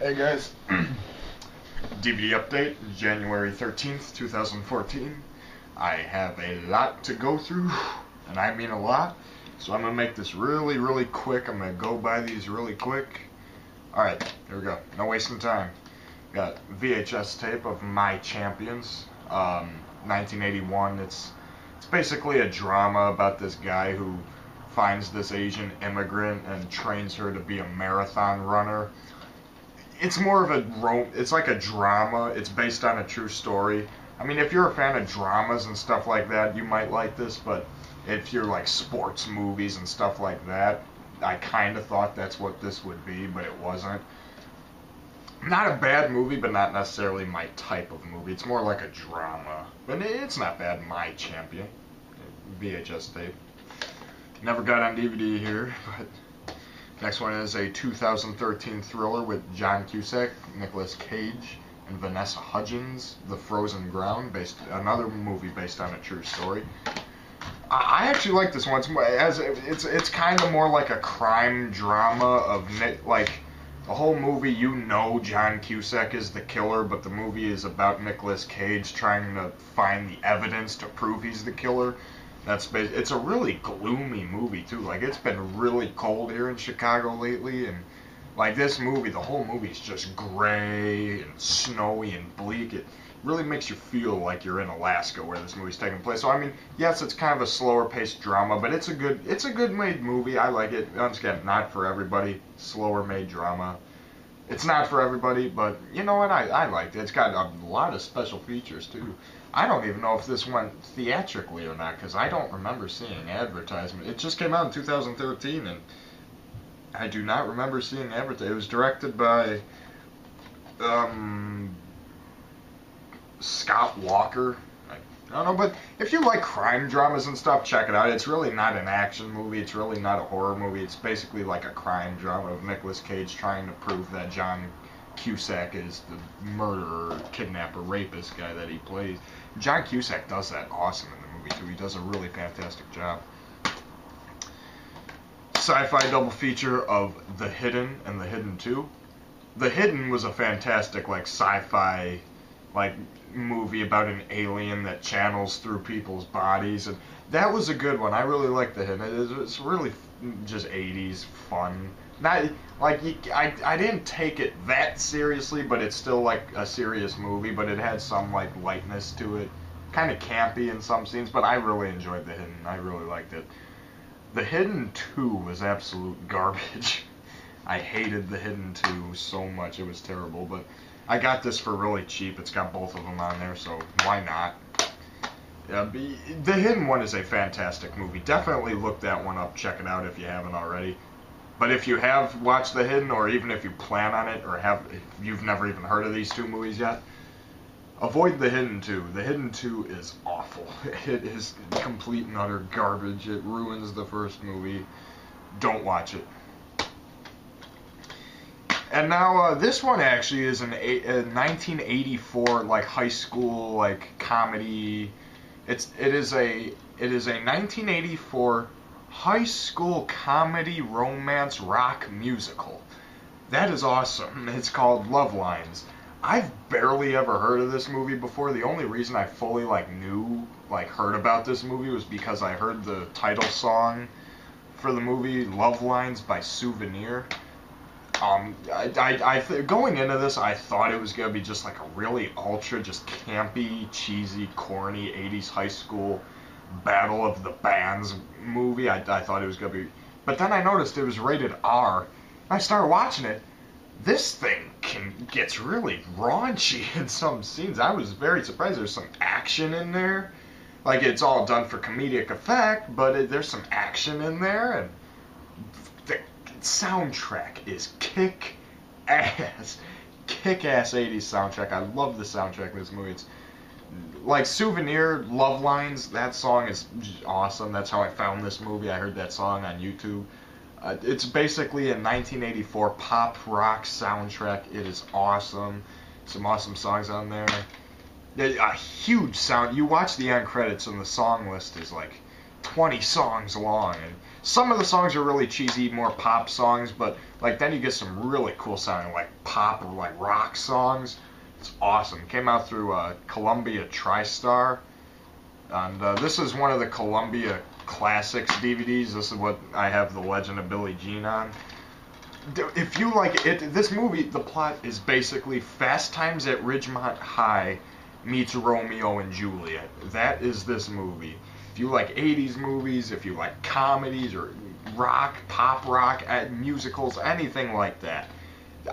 Hey guys, DVD update, January 13th, 2014. I have a lot to go through, and I mean a lot, so I'm going to make this really quick. I'm going to go by these really quick. Alright, here we go. No wasting time. Got VHS tape of My Champions, 1981. It's basically a drama about this guy who finds this Asian immigrant and trains her to be a marathon runner. It's more of it's like a drama. It's based on a true story. I mean, if you're a fan of dramas and stuff like that, you might like this, but if you're like sports movies and stuff like that, I kind of thought that's what this would be, but it wasn't. Not a bad movie, but not necessarily my type of movie. It's more like a drama. But it's not bad. My Champion. VHS tape. Never got on DVD here, but next one is a 2013 thriller with John Cusack, Nicolas Cage, and Vanessa Hudgens, The Frozen Ground, another movie based on a true story. I actually like this one. It's kind of more like a crime drama of like the whole movie. You know, John Cusack is the killer, but the movie is about Nicolas Cage trying to find the evidence to prove he's the killer. It's a really gloomy movie too. Like, it's been really cold here in Chicago lately, and like this movie, the whole movie is just gray and snowy and bleak. It really makes you feel like you're in Alaska where this movie's taking place. So I mean, yes, it's kind of a slower paced drama, but it's a good made movie. I like it. Once again, not for everybody. Slower made drama. It's not for everybody, but you know what? I liked it. It's got a lot of special features too. I don't even know if this went theatrically or not, because I don't remember seeing advertisement. It just came out in 2013, and I do not remember seeing advertisement. It was directed by Scott Walker. I don't know, but if you like crime dramas and stuff, check it out. It's really not an action movie. It's really not a horror movie. It's basically like a crime drama of Nicolas Cage trying to prove that John Cusack is the murderer, kidnapper, rapist guy that he plays. John Cusack does that awesome in the movie too. He does a really fantastic job. Sci-fi double feature of The Hidden and The Hidden 2. The Hidden was a fantastic like sci-fi like movie about an alien that channels through people's bodies, and that was a good one. I really liked The Hidden. It's really just 80s fun. Not like I didn't take it that seriously, but it's still like a serious movie. But it had some like lightness to it, kind of campy in some scenes. But I really enjoyed The Hidden. I really liked it. The Hidden 2 was absolute garbage. I hated The Hidden 2 so much. It was terrible. But I got this for really cheap. It's got both of them on there, so why not? The Hidden one is a fantastic movie. Definitely look that one up. Check it out if you haven't already. But if you have watched The Hidden, or even if you plan on it, or if you've never even heard of these two movies yet, avoid The Hidden 2. The Hidden 2 is awful. It is complete and utter garbage. It ruins the first movie. Don't watch it. And now this one actually is a 1984 like high school like comedy. It is a 1984 high school comedy romance rock musical. That is awesome. It's called Lovelines. I've barely ever heard of this movie before. The only reason I fully heard about this movie was because I heard the title song for the movie Lovelines by Souvenir. Going into this, I thought it was gonna be just like a really ultra, just campy, cheesy, corny 80s high school Battle of the Bands movie. I thought it was gonna be, but then I noticed it was rated R. I started watching it. This thing gets really raunchy in some scenes. I was very surprised. There's some action in there, like it's all done for comedic effect, but there's some action in there, and the soundtrack is kick-ass 80s soundtrack. I love the soundtrack of this movie. It's like Souvenir, Lovelines, that song is awesome. That's how I found this movie. I heard that song on YouTube. It's basically a 1984 pop rock soundtrack. It is awesome. Some awesome songs on there. A huge sound. You watch the end credits and the song list is like 20 songs long, and some of the songs are really cheesy, more pop songs, but like then you get some really cool sounding like pop or like rock songs. It's awesome. Came out through Columbia TriStar, and this is one of the Columbia Classics DVDs. This is what I have the Legend of Billie Jean on. If you like it, this movie, the plot is basically Fast Times at Ridgemont High meets Romeo and Juliet. That is this movie. If you like 80s movies, if you like comedies or rock, pop rock, musicals, anything like that,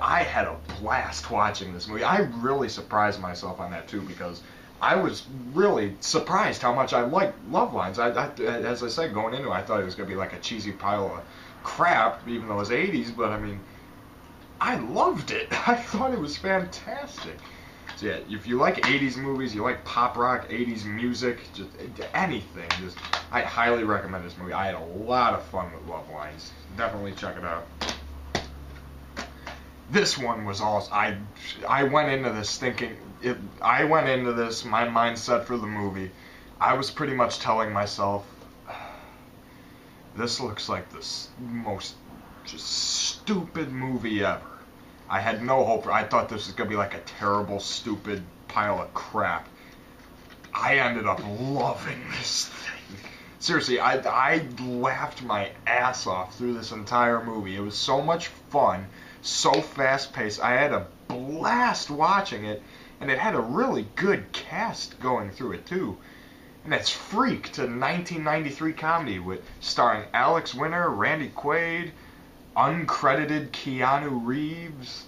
I had a blast watching this movie. I really surprised myself on that too, because I was really surprised how much I liked Lovelines. As I said, going into it, I thought it was going to be like a cheesy pile of crap, even though it was 80s, but I mean, I loved it. I thought it was fantastic. So yeah, if you like 80s movies, you like pop rock, 80s music, just anything, I highly recommend this movie. I had a lot of fun with Lovelines. Definitely check it out. This one was awesome. I went into this thinking, my mindset for the movie, I was pretty much telling myself, this looks like the most just stupid movie ever. I had no hope for. I thought this was gonna be like a terrible, stupid pile of crap. I ended up loving this thing. Seriously, I laughed my ass off through this entire movie. It was so much fun, so fast-paced. I had a blast watching it, and it had a really good cast going through it too. And it's Freaked, a 1993 comedy starring Alex Winter, Randy Quaid, uncredited Keanu Reeves,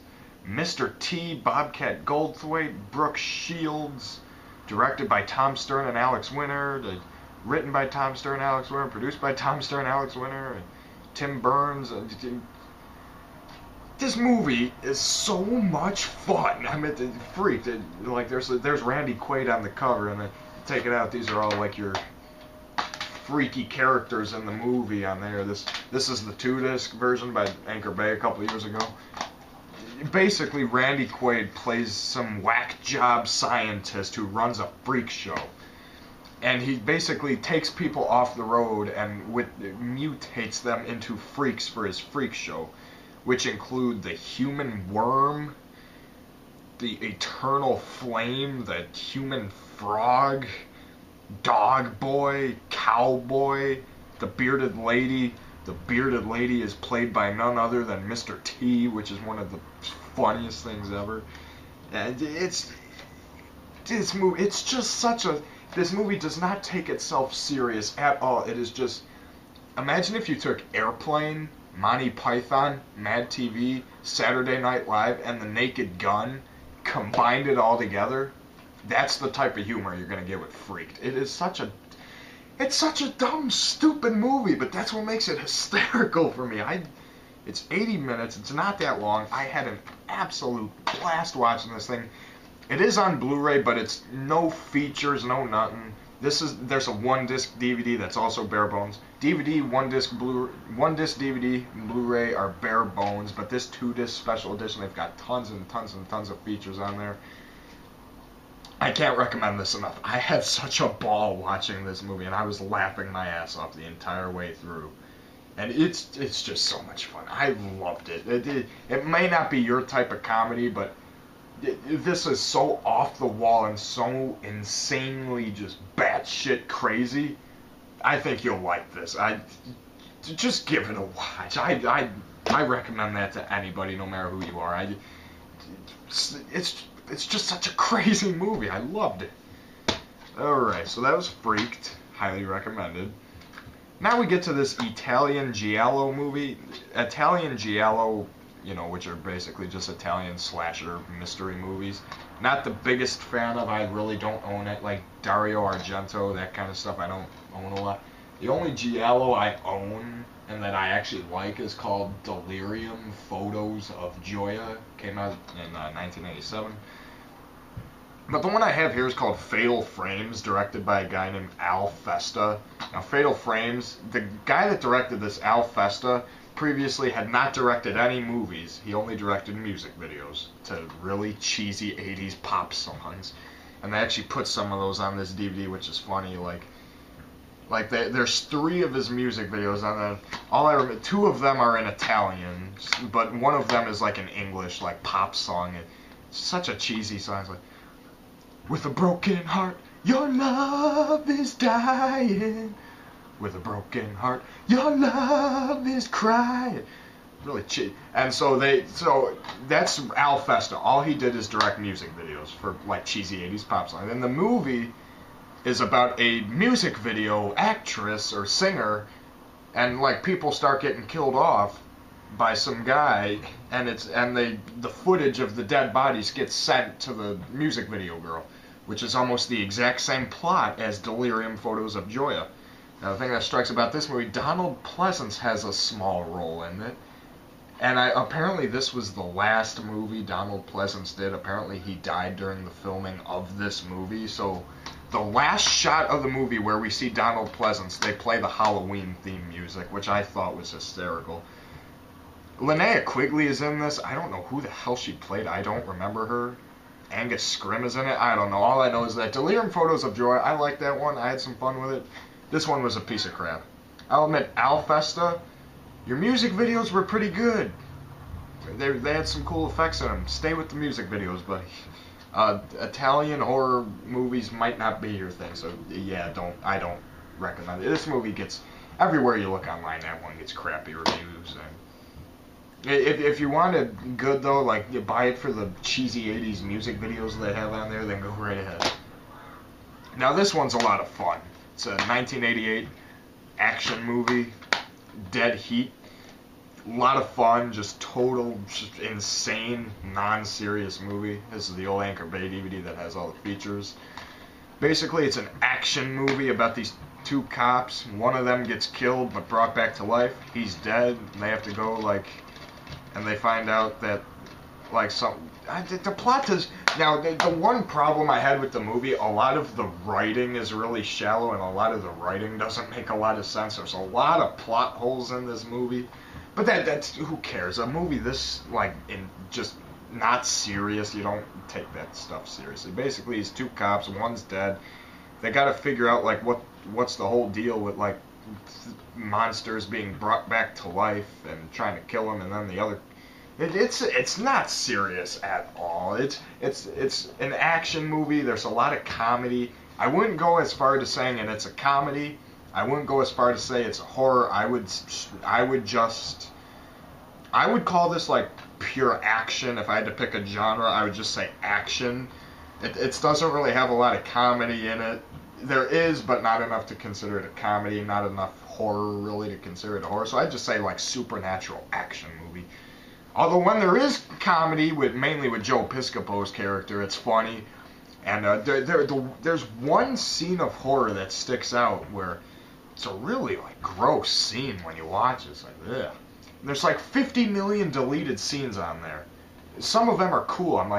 Mr. T, Bobcat Goldthwait, Brooke Shields, directed by Tom Stern and Alex Winter, written by Tom Stern and Alex Winter, produced by Tom Stern and Alex Winter, and Tim Burns. This movie is so much fun. I mean, Freaked. Like there's Randy Quaid on the cover, and then take it out. These are all like your freaky characters in the movie on there. This is the 2-disc version by Anchor Bay a couple years ago. Basically, Randy Quaid plays some whack job scientist who runs a freak show. And he basically takes people off the road and mutates them into freaks for his freak show, which include the human worm, the eternal flame, the human frog, dog boy, cowboy, the bearded lady. The bearded lady is played by none other than Mr. T, which is one of the funniest things ever. And this movie does not take itself serious at all. It is just, imagine if you took Airplane, Monty Python, Mad TV, Saturday Night Live, and The Naked Gun, combined it all together. That's the type of humor you're going to get with Freaked. It's such a dumb, stupid movie, but that's what makes it hysterical for me. It's 80 minutes. It's not that long. I had an absolute blast watching this thing. It is on Blu-ray, but it's no features, no nothing. There's a 1-disc DVD that's also bare bones. DVD, 1-disc DVD, Blu-ray are bare bones, but this 2-disc special edition, they've got tons and tons and tons of features on there. I can't recommend this enough. I had such a ball watching this movie, and I was laughing my ass off the entire way through. And it's just so much fun. I loved it. It may not be your type of comedy, but this is so off the wall and so insanely just batshit crazy. I think you'll like this. Just give it a watch. I recommend that to anybody, no matter who you are. It's just such a crazy movie. I loved it. Alright, so that was Freaked. Highly recommended. Now we get to this Italian Giallo movie. Italian Giallo, which are basically just Italian slasher mystery movies. Not the biggest fan of. I really don't own it. Like Dario Argento, that kind of stuff, I don't own a lot. The only Giallo I own and that I actually like is called Delirium Photos of Gioia. Came out in 1987. But the one I have here is called Fatal Frames, directed by a guy named Al Festa. Now, Fatal Frames, the guy that directed this, Al Festa, previously had not directed any movies. He only directed music videos to really cheesy 80s pop songs. And they actually put some of those on this DVD, which is funny. Like, Like there's 3 of his music videos, and then 2 of them are in Italian, but one of them is like an English like pop song. It's such a cheesy song. It's like, with a broken heart, your love is dying. With a broken heart, your love is crying. Really cheap. And so that's Al Festa. All he did is direct music videos for like cheesy 80s pop songs. And the movie is about a music video actress or singer, and like people start getting killed off by some guy, and the footage of the dead bodies gets sent to the music video girl, which is almost the exact same plot as Delirium Photos of Joya. Now the thing that strikes about this movie, Donald Pleasance has a small role in it. And apparently this was the last movie Donald Pleasance did. Apparently he died during the filming of this movie. So the last shot of the movie where we see Donald Pleasance, they play the Halloween theme music, which I thought was hysterical. Linnea Quigley is in this. I don't know who the hell she played. I don't remember her. Angus Scrimm is in it. I don't know. All I know is that Delirium Photos of Joy, I like that one. I had some fun with it. This one was a piece of crap. I'll admit, Al Festa, your music videos were pretty good. They had some cool effects in them. Stay with the music videos, buddy. Italian horror movies might not be your thing, so yeah, I don't recommend it. This movie gets, everywhere you look online, that one gets crappy reviews. And if you want it good though, like you buy it for the cheesy 80s music videos they have on there, then go right ahead. Now this one's a lot of fun. It's a 1988 action movie, Dead Heat. A lot of fun, just insane, non-serious movie. This is the old Anchor Bay DVD that has all the features. Basically, it's an action movie about these 2 cops. One of them gets killed but brought back to life. He's dead, and they have to go, and they find out that, the plot does... Now, the one problem I had with the movie, a lot of the writing is really shallow, and a lot of the writing doesn't make a lot of sense. There's a lot of plot holes in this movie. But that's who cares? A movie this just not serious, you don't take that stuff seriously. Basically, it's 2 cops, one's dead. They got to figure out what's the whole deal with monsters being brought back to life and trying to kill them, and then the other. It's not serious at all. It's an action movie. There's a lot of comedy. I wouldn't go as far to saying it's a comedy. I wouldn't go as far to say it's a horror. I would call this pure action. If I had to pick a genre, I would just say action. It doesn't really have a lot of comedy in it. There is, but not enough to consider it a comedy. Not enough horror really to consider it a horror. So I'd just say supernatural action movie. Although when there is comedy, mainly with Joe Piscopo's character, it's funny. And there's one scene of horror that sticks out where it's a really gross scene when you watch it. It's ugh. There's 50 million deleted scenes on there. Some of them are cool. I'm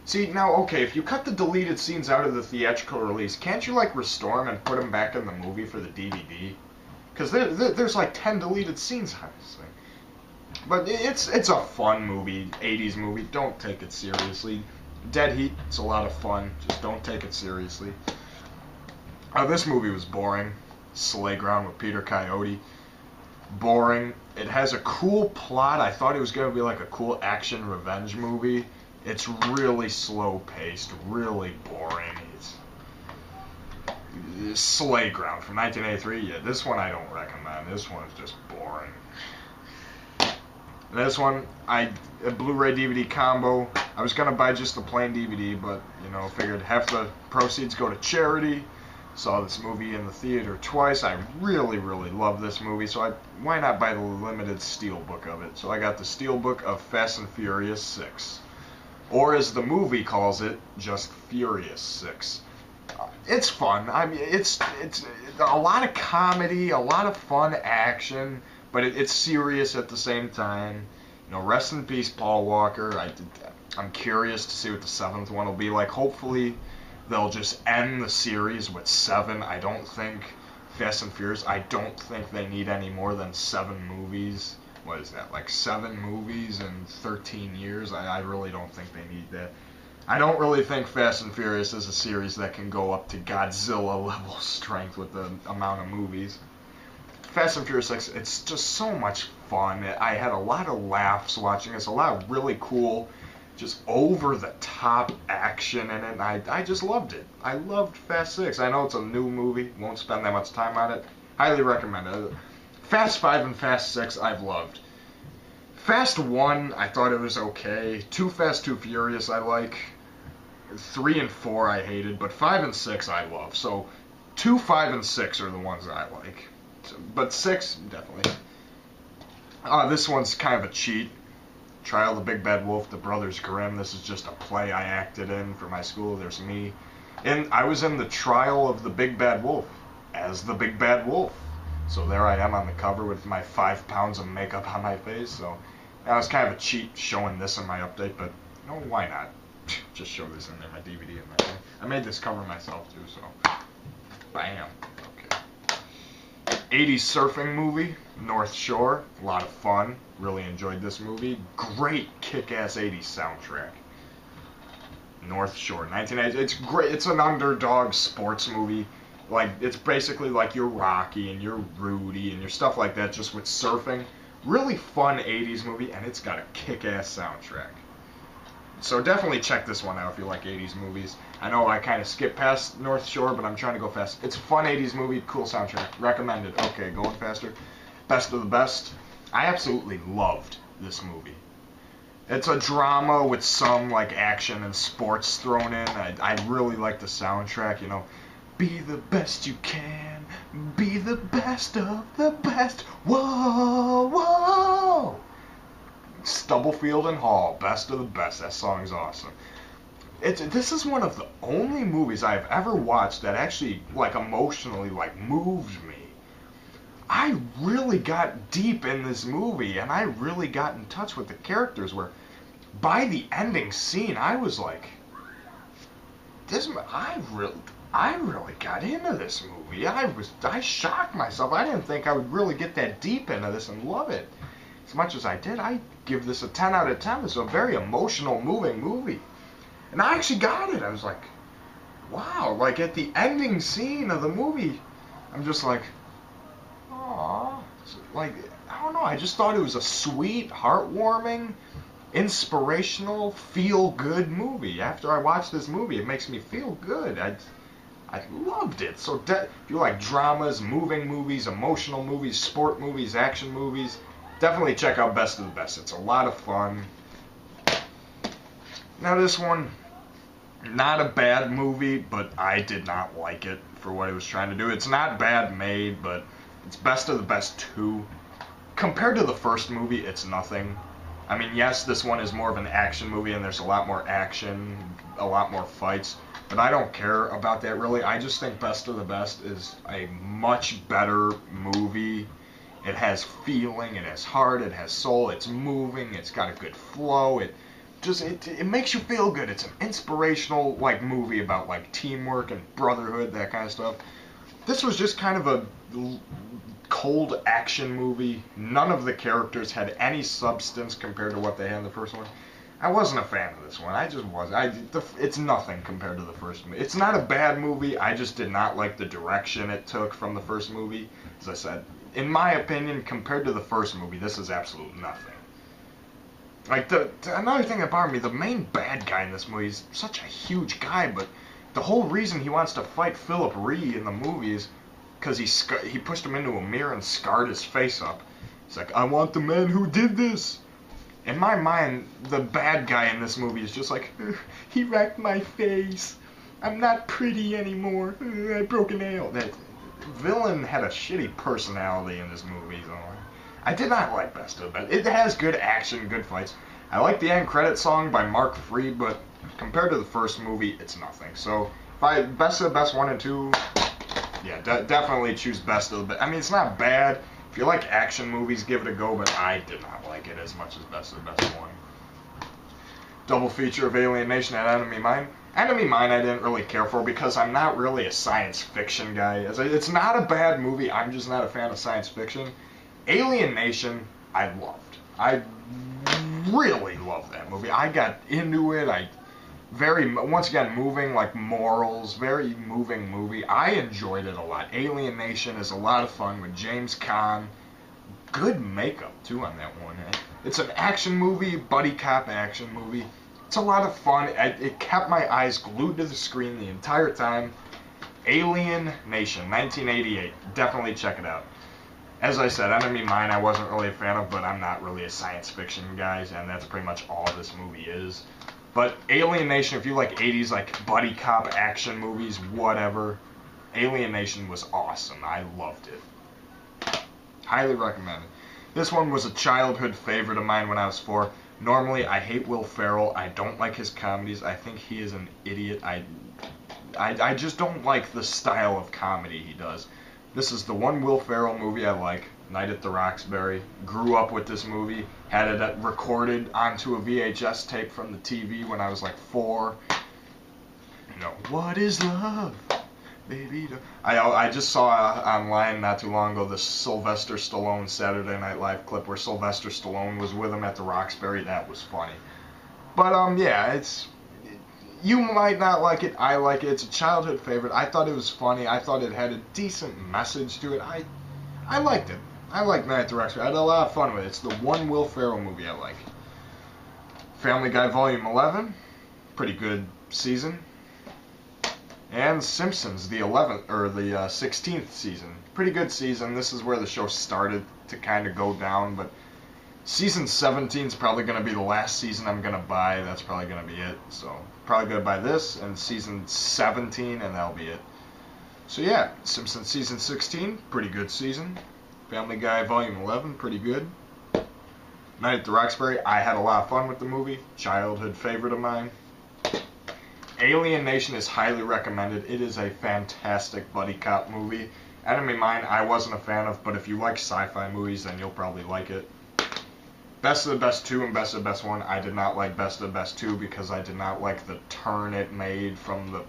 see, now, okay, if you cut the deleted scenes out of the theatrical release, can't you restore them and put them back in the movie for the DVD? Because there's 10 deleted scenes on this thing. But it's a fun movie, 80s movie. Don't take it seriously. Dead Heat, it's a lot of fun. Just don't take it seriously. This movie was boring. Slayground with Peter Coyote. Boring. It has a cool plot. I thought it was going to be a cool action revenge movie. It's really slow paced, really boring. It's Slayground from 1983. Yeah, this one I don't recommend. This one's just boring. And this one, a Blu-ray DVD combo. I was going to buy just the plain DVD, but, figured half the proceeds go to charity. Saw this movie in the theater twice. I really, really love this movie, so why not buy the limited steelbook of it? So I got the steelbook of Fast and Furious 6. Or as the movie calls it, just Furious 6. It's fun. I mean, it's a lot of comedy, a lot of fun action, but it's serious at the same time. Rest in peace, Paul Walker. I'm curious to see what the 7th one will be like. Hopefully, they'll just end the series with 7. I don't think Fast and Furious, I don't think they need any more than 7 movies. What is that, 7 movies in 13 years? I really don't think they need that. I don't really think Fast and Furious is a series that can go up to Godzilla level strength with the amount of movies. Fast and Furious 6, it's just so much fun. I had a lot of laughs watching this, a lot of really cool, just over-the-top action in it, and I just loved it. I loved Fast 6. I know it's a new movie, won't spend that much time on it. Highly recommend it. Fast 5 and Fast 6, I've loved. Fast 1, I thought it was okay. Too Fast, Too Furious, I like. 3 and 4, I hated, but 5 and 6, I love. So, 2, 5, and 6 are the ones that I like. But 6, definitely. This one's kind of a cheat. Trial of the Big Bad Wolf, The Brothers Grimm. This is just a play I acted in for my school. There's me. And I was in the Trial of the Big Bad Wolf as the Big Bad Wolf. So there I am on the cover with my 5 pounds of makeup on my face. So that was kind of a cheat showing this in my update, but no, why not? Just show this in there, my DVD in there. I made this cover myself too, so bam. Okay. 80s surfing movie, North Shore. A lot of fun. Really enjoyed this movie. Great kick-ass 80s soundtrack. North Shore, 1980s. It's great. It's an underdog sports movie. Like, it's basically like your Rocky and your Rudy and your stuff like that, just with surfing. Really fun 80s movie, and it's got a kick-ass soundtrack. So definitely check this one out if you like 80s movies. I know I kind of skipped past North Shore, but I'm trying to go fast. It's a fun 80s movie, cool soundtrack. Recommended. Okay, going faster. Best of the best. I absolutely loved this movie. It's a drama with some like action and sports thrown in. I really like the soundtrack, you know. Be the best you can. Be the best of the best. Whoa, whoa. Stubblefield and Hall, best of the best. That song's awesome. This is one of the only movies I've ever watched that actually like emotionally like moved me. I really got deep in this movie, and I really got in touch with the characters. Where by the ending scene, I was like, I really got into this movie. I shocked myself. I didn't think I would really get that deep into this and love it as much as I did. I give this a 10 out of 10. It's a very emotional, moving movie. And I actually got it. I was like, wow. Like, at the ending scene of the movie, I'm just like, aw. Like, I don't know. I just thought it was a sweet, heartwarming, inspirational, feel-good movie. After I watched this movie, it makes me feel good. I loved it. So if you like dramas, moving movies, emotional movies, sport movies, action movies, definitely check out Best of the Best. It's a lot of fun. Now this one, not a bad movie, but I did not like it for what it was trying to do. It's not bad made, but it's Best of the Best 2. Compared to the first movie, it's nothing. I mean, yes, this one is more of an action movie, and there's a lot more action, a lot more fights, but I don't care about that really. I just think Best of the Best is a much better movie. It has feeling, it has heart, it has soul, it's moving, it's got a good flow, it makes you feel good. It's an inspirational like movie about like teamwork and brotherhood, that kind of stuff. This was just kind of a cold action movie. None of the characters had any substance compared to what they had in the first one. I wasn't a fan of this one. I just wasn't. It's nothing compared to the first movie. It's not a bad movie. I just did not like the direction it took from the first movie. As I said, in my opinion, compared to the first movie, this is absolute nothing. Like, another thing that bothered me, the main bad guy in this movie is such a huge guy, but the whole reason he wants to fight Philip Ree in the movie is because he pushed him into a mirror and scarred his face up. He's like, I want the man who did this. In my mind, the bad guy in this movie is just like, he wrecked my face. I'm not pretty anymore. I broke a nail. That villain had a shitty personality in this movie, so I did not like Best of the Best. It has good action, good fights. I like the end credit song by Mark Freed, but compared to the first movie, it's nothing. So, Best of the Best 1 and 2, yeah, definitely choose Best of the Best. I mean, it's not bad. If you like action movies, give it a go, but I did not like it as much as Best of the Best 1. Double feature of Alien Nation and Enemy Mine. Enemy Mine I didn't really care for because I'm not really a science fiction guy. It's not a bad movie, I'm just not a fan of science fiction. Alien Nation, I loved. I really loved that movie. I got into it. I Very, once again, moving, like morals, very moving movie. I enjoyed it a lot. Alien Nation is a lot of fun with James Caan. Good makeup, too, on that one. It's an action movie, buddy cop action movie. It's a lot of fun. It kept my eyes glued to the screen the entire time. Alien Nation, 1988. Definitely check it out. As I said, Enemy Mine I wasn't really a fan of, but I'm not really a science fiction guy, and that's pretty much all this movie is. But Alien Nation, if you like 80s like buddy cop action movies, whatever, Alien Nation was awesome. I loved it. Highly recommended. This one was a childhood favorite of mine when I was 4. Normally, I hate Will Ferrell. I don't like his comedies. I think he is an idiot. I just don't like the style of comedy he does. This is the one Will Ferrell movie I like, Night at the Roxbury. Grew up with this movie, had it recorded onto a VHS tape from the TV when I was like 4. You know, what is love? Baby, I just saw online not too long ago the Sylvester Stallone Saturday Night Live clip where Sylvester Stallone was with him at the Roxbury. That was funny. But yeah, you might not like it. I like it. It's a childhood favorite. I thought it was funny. I thought it had a decent message to it. I liked it. I like Night at the Roxbury. I had a lot of fun with it. It's the one Will Ferrell movie I like. Family Guy Volume 11, pretty good season. And Simpsons, the 11th or the 16th season, pretty good season. This is where the show started to kind of go down, but season 17 is probably going to be the last season I'm going to buy. That's probably going to be it. So probably going to buy this and season 17, and that'll be it. So yeah, Simpsons season 16, pretty good season. Family Guy Volume 11, pretty good. Night at the Roxbury, I had a lot of fun with the movie. Childhood favorite of mine. Alien Nation is highly recommended. It is a fantastic buddy cop movie. Enemy Mine I wasn't a fan of, but if you like sci-fi movies, then you'll probably like it. Best of the Best 2 and Best of the Best 1. I did not like Best of the Best 2 because I did not like the turn it made from the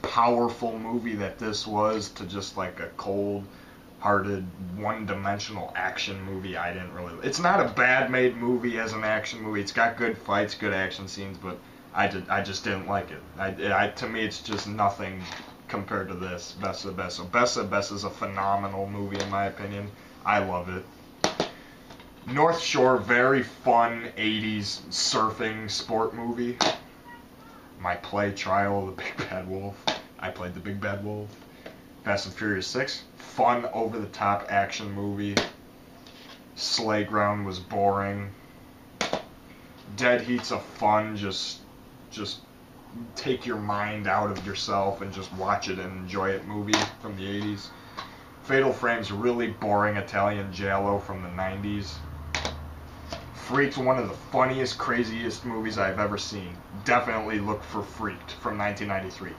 powerful movie that this was to just like a cold-hearted, one-dimensional action movie. I didn't really... It's not a bad-made movie as an action movie. It's got good fights, good action scenes, but I just didn't like it. To me, it's just nothing compared to this, Best of the Best. So Best of the Best is a phenomenal movie in my opinion. I love it. North Shore, very fun 80s surfing sport movie. My play, Trial of the Big Bad Wolf. I played the Big Bad Wolf. Fast and Furious 6, fun, over-the-top action movie. Slayground was boring. Dead Heat's a fun, just take your mind out of yourself and just watch it and enjoy it movie from the 80s. Fatal Frame's really boring Italian giallo from the 90s. Freaked, one of the funniest, craziest movies I've ever seen. Definitely look for Freaked from 1993.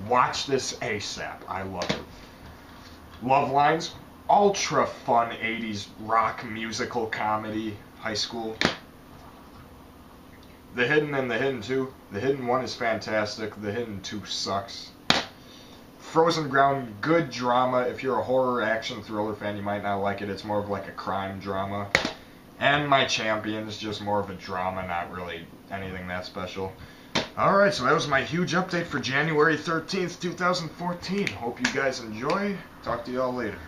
Watch this ASAP. I love it. Lovelines, ultra fun 80s rock musical comedy, high school. The Hidden and The Hidden 2. The Hidden 1 is fantastic. The Hidden 2 sucks. Frozen Ground, good drama. If you're a horror action thriller fan, you might not like it. It's more of like a crime drama. And My Champion is just more of a drama, not really anything that special. Alright, so that was my huge update for January 13th, 2014. Hope you guys enjoy. Talk to y'all later.